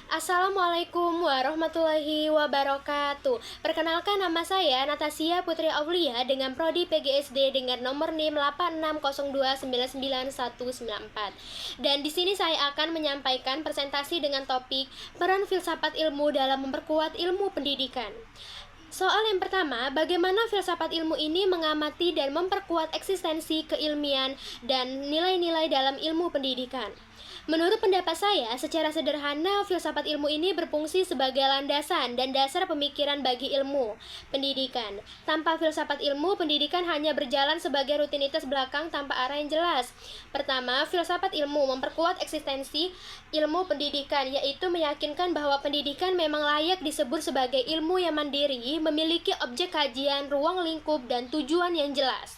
Assalamualaikum warahmatullahi wabarakatuh. Perkenalkan, nama saya Natasya Putri Aulia dengan prodi PGSD dengan nomor NIM 8602999194. Dan di sini saya akan menyampaikan presentasi dengan topik peran filsafat ilmu dalam memperkuat ilmu pendidikan. Soal yang pertama, bagaimana filsafat ilmu ini mengamati dan memperkuat eksistensi keilmian dan nilai-nilai dalam ilmu pendidikan. Menurut pendapat saya, secara sederhana, filsafat ilmu ini berfungsi sebagai landasan dan dasar pemikiran bagi ilmu pendidikan. Tanpa filsafat ilmu, pendidikan hanya berjalan sebagai rutinitas belakang tanpa arah yang jelas. Pertama, filsafat ilmu memperkuat eksistensi ilmu pendidikan, yaitu meyakinkan bahwa pendidikan memang layak disebut sebagai ilmu yang mandiri, memiliki objek kajian, ruang lingkup, dan tujuan yang jelas.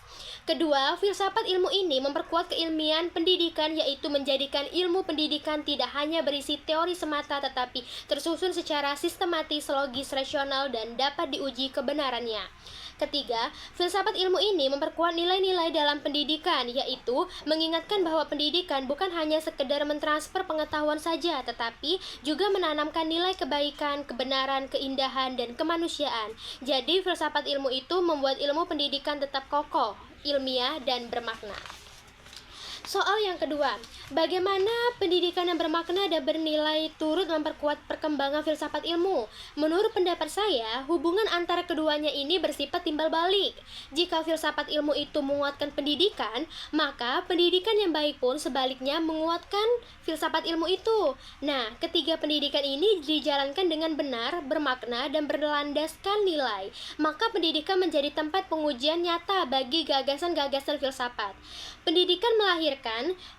Kedua, filsafat ilmu ini memperkuat keilmian pendidikan, yaitu menjadikan ilmu pendidikan tidak hanya berisi teori semata tetapi tersusun secara sistematis, logis, rasional, dan dapat diuji kebenarannya. Ketiga, filsafat ilmu ini memperkuat nilai-nilai dalam pendidikan, yaitu mengingatkan bahwa pendidikan bukan hanya sekedar mentransfer pengetahuan saja, tetapi juga menanamkan nilai kebaikan, kebenaran, keindahan, dan kemanusiaan. Jadi, filsafat ilmu itu membuat ilmu pendidikan tetap kokoh, ilmiah, dan bermakna. Soal yang kedua, bagaimana pendidikan yang bermakna dan bernilai turut memperkuat perkembangan filsafat ilmu? Menurut pendapat saya, hubungan antara keduanya ini bersifat timbal balik. Jika filsafat ilmu itu menguatkan pendidikan, maka pendidikan yang baik pun sebaliknya menguatkan filsafat ilmu itu. Nah, ketiga pendidikan ini dijalankan dengan benar, bermakna, dan berlandaskan nilai, maka pendidikan menjadi tempat pengujian nyata bagi gagasan-gagasan filsafat. Pendidikan melahirkan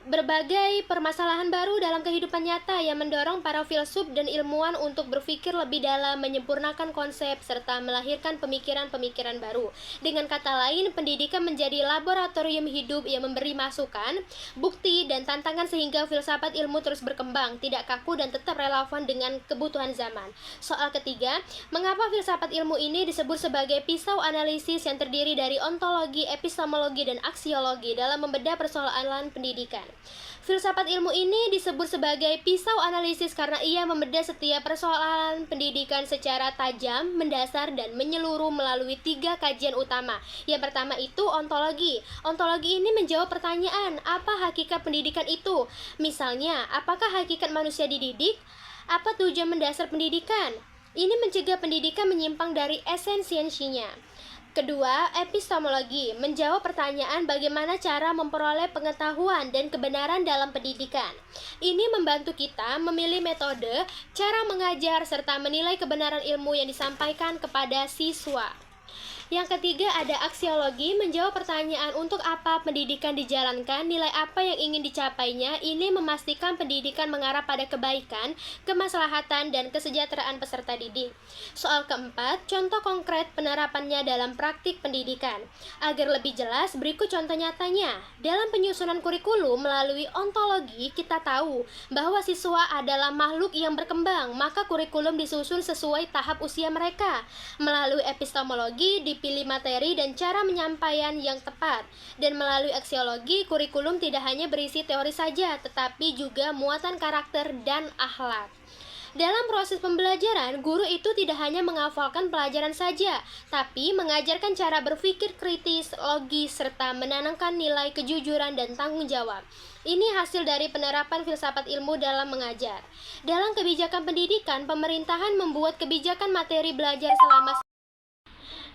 berbagai permasalahan baru dalam kehidupan nyata yang mendorong para filsuf dan ilmuwan untuk berpikir lebih dalam, menyempurnakan konsep, serta melahirkan pemikiran-pemikiran baru. Dengan kata lain, pendidikan menjadi laboratorium hidup yang memberi masukan, bukti, dan tantangan sehingga filsafat ilmu terus berkembang, tidak kaku, dan tetap relevan dengan kebutuhan zaman. Soal ketiga, mengapa filsafat ilmu ini disebut sebagai pisau analisis yang terdiri dari ontologi, epistemologi, dan aksiologi dalam membedah persoalan pendidikan. Filsafat ilmu ini disebut sebagai pisau analisis karena ia membedah setiap persoalan pendidikan secara tajam, mendasar, dan menyeluruh melalui 3 kajian utama. Yang pertama itu ontologi. Ontologi ini menjawab pertanyaan, apa hakikat pendidikan itu? Misalnya, apakah hakikat manusia dididik? Apa tujuan mendasar pendidikan? Ini mencegah pendidikan menyimpang dari esensinya. Kedua, epistemologi menjawab pertanyaan bagaimana cara memperoleh pengetahuan dan kebenaran dalam pendidikan. Ini membantu kita memilih metode, cara mengajar, serta menilai kebenaran ilmu yang disampaikan kepada siswa. Yang ketiga ada aksiologi, menjawab pertanyaan untuk apa pendidikan dijalankan, nilai apa yang ingin dicapainya. Ini memastikan pendidikan mengarah pada kebaikan, kemaslahatan, dan kesejahteraan peserta didik. Soal keempat, contoh konkret penerapannya dalam praktik pendidikan. Agar lebih jelas, berikut contoh nyatanya. Dalam penyusunan kurikulum melalui ontologi, kita tahu bahwa siswa adalah makhluk yang berkembang, maka kurikulum disusun sesuai tahap usia mereka. Melalui epistemologi, dipilih materi dan cara penyampaian yang tepat. Dan melalui aksiologi, kurikulum tidak hanya berisi teori saja, tetapi juga muatan karakter dan akhlak. Dalam proses pembelajaran, guru itu tidak hanya menghafalkan pelajaran saja, tapi mengajarkan cara berpikir kritis, logis, serta menanamkan nilai kejujuran dan tanggung jawab. Ini hasil dari penerapan filsafat ilmu dalam mengajar. Dalam kebijakan pendidikan, pemerintahan membuat kebijakan materi belajar selama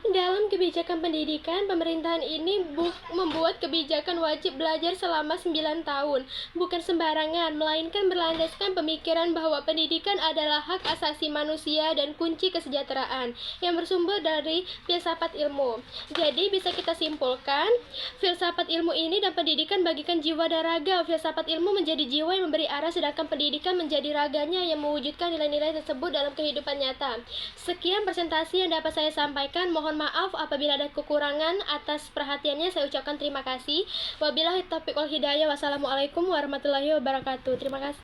Dalam kebijakan pendidikan, pemerintahan ini membuat kebijakan wajib belajar selama 9 tahun. Bukan sembarangan, melainkan berlandaskan pemikiran bahwa pendidikan adalah hak asasi manusia dan kunci kesejahteraan yang bersumber dari filsafat ilmu. Jadi bisa kita simpulkan, filsafat ilmu ini dan pendidikan bagikan jiwa dan raga. Filsafat ilmu menjadi jiwa yang memberi arah, sedangkan pendidikan menjadi raganya yang mewujudkan nilai-nilai tersebut dalam kehidupan nyata. Sekian presentasi yang dapat saya sampaikan. Mohon maaf apabila ada kekurangan. Atas perhatiannya saya ucapkan terima kasih. Wabillahi taufiq wal hidayah. Wassalamualaikum warahmatullahi wabarakatuh. Terima kasih.